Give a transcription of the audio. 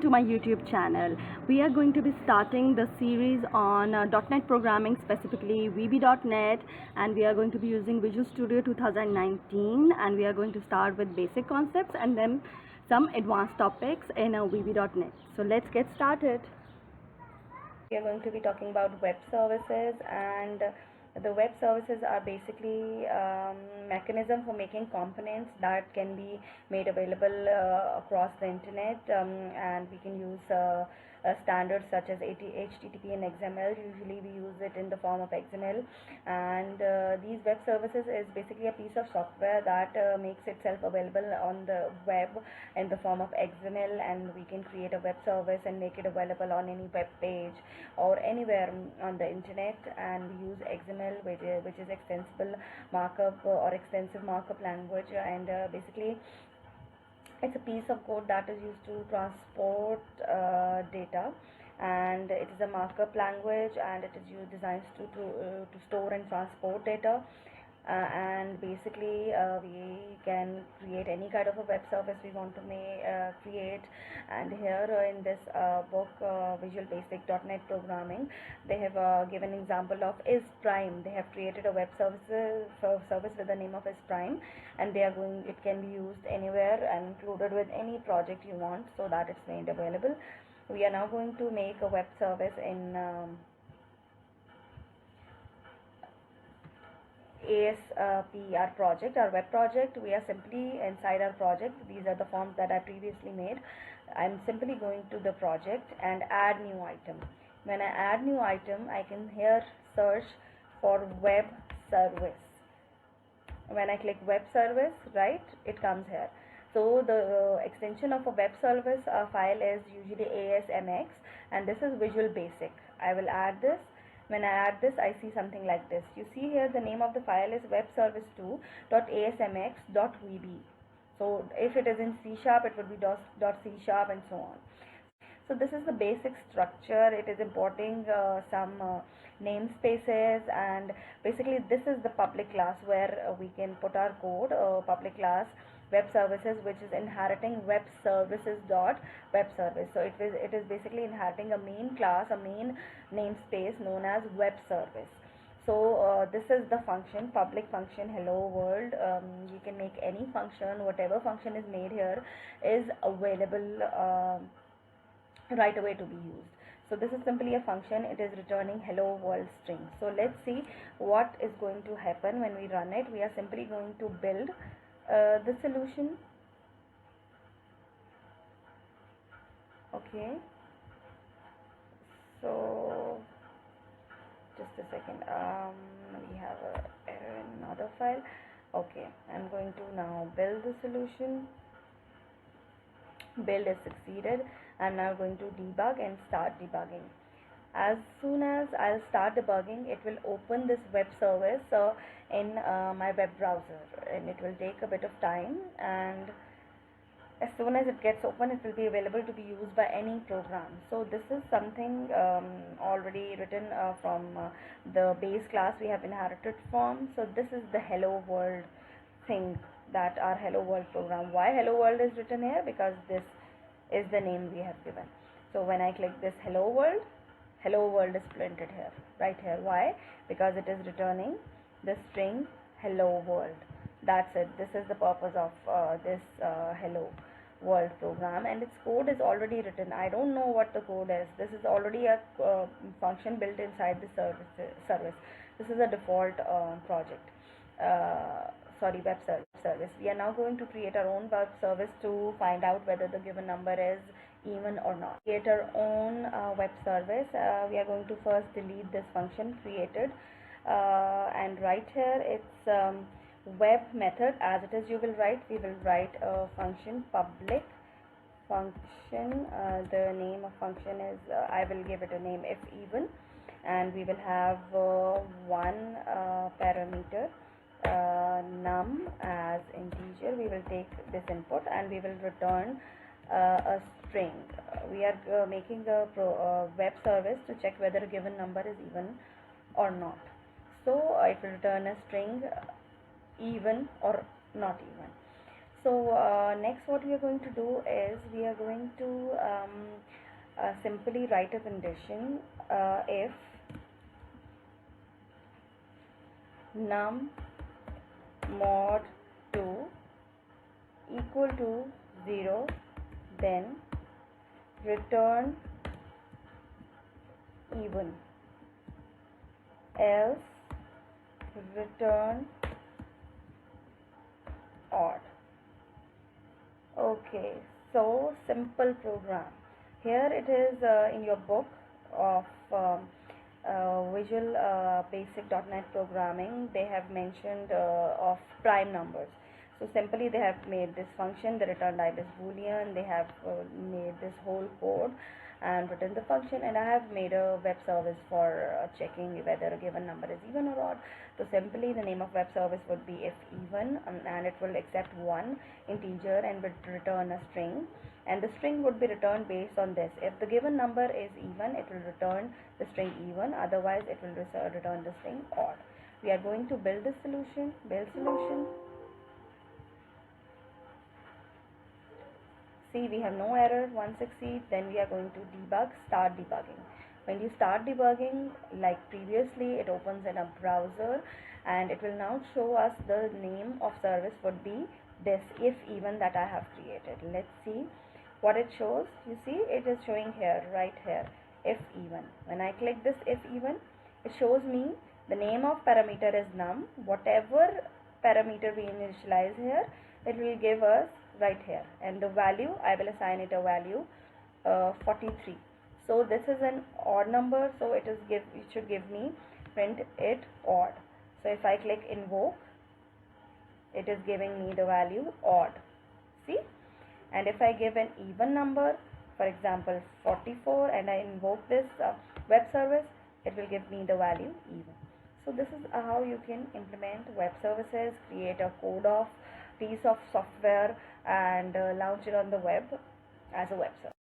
to my YouTube channel. We are going to be starting the series on .NET programming, specifically VB.NET, and we are going to be using Visual Studio 2019, and we are going to start with basic concepts and then some advanced topics in VB.NET. So let's get started. We are going to be talking about web services, and the web services are basically mechanism for making components that can be made available across the internet, and we can use standards such as HTTP and XML. Usually we use it in the form of XML, and these web services is basically a piece of software that makes itself available on the web in the form of XML, and we can create a web service and make it available on any web page or anywhere on the internet. And we use XML, which is extensible markup or extensive markup language, and basically it's a piece of code that is used to transport data, and it is a markup language, and it is designed to store and transport data. And basically we can create any kind of a web service we want to create. And here in this book, Visual Basic .NET Programming, they have given example of Is Prime. They have created a web service with the name of Is Prime, and it can be used anywhere and included with any project you want, so that it's made available. We are now going to make a web service in ASP, our web project. We are simply inside our project. These are the forms that I previously made. I'm simply going to the project and add new item. When I add new item, I can here search for web service. When I click web service, right, it comes here. So the extension of a web service file is usually ASMX, and this is Visual Basic. I will add this. When I add this, I see something like this. You see here the name of the file is webservice2.asmx.vb. So if it is in C#, it would be .C# and so on. So this is the basic structure. It is importing some namespaces, and basically this is the public class where we can put our code. Public class web services, which is inheriting web services dot web service. So it is basically inheriting a main class, a main namespace known as web service. So this is the function, public function hello world. You can make any function. Whatever function is made here is available right away to be used. So this is simply a function. It is returning hello world string. So let's see what is going to happen when we run it. We are simply going to build the solution. Okay, so just a second. We have another file. Okay, I'm going to now build the solution. Build is succeeded. I'm now going to debug and start debugging. As soon as I'll start debugging, it will open this web service in my web browser, and it will take a bit of time, and as soon as it gets open, it will be available to be used by any program. So this is something already written from the base class we have inherited from. So this is the hello world thing, that our hello world program. Why hello world is written here? Because this is the name we have given. So when I click this hello world is printed here, right here. Why? Because it is returning the string hello world. That's it. This is the purpose of this hello world program, and its code is already written. I don't know what the code is. This is already a function built inside the service. This is a default project. Web service. We are now going to create our own web service to find out whether the given number is even or not. Create our own web service. We are going to first delete this function created, and right here it's web method. As it is, we will write a function public function. The name of function is I will give it a name if even, and we will have one parameter num as integer. We will take this input and we will return a string. We are making a web service to check whether a given number is even or not. So it will return a string even or not even. So next what we are going to do is we are going to simply write a condition if num mod 2 equal to 0, then return even, else return odd. Okay, so simple program. Here it is in your book of Visual Basic .NET Programming. They have mentioned of prime numbers. So simply they have made this function, the return type is boolean. They have made this whole code and written the function, and I have made a web service for checking whether a given number is even or odd. So simply the name of web service would be if even, and it will accept one integer and will return a string, and the string would be returned based on this. If the given number is even, it will return the string even, otherwise it will return the string odd. We are going to build this solution. Build solution. See, we have no error, one succeed. Then we are going to debug, start debugging. When you start debugging, like previously, it opens in a browser and it will now show us the name of service would be this if even that I have created. Let's see what it shows. You see, it is showing here, right here, if even. When I click this if even, it shows me the name of parameter is num. Whatever parameter we initialize here, it will give us right here, and the value I will assign it a value 43. So this is an odd number, so it should give me print it odd. So if I click invoke, it is giving me the value odd. See, and if I give an even number, for example 44, and I invoke this web service, it will give me the value even. So this is how you can implement web services, create a code of piece of software and launch it on the web as a web service.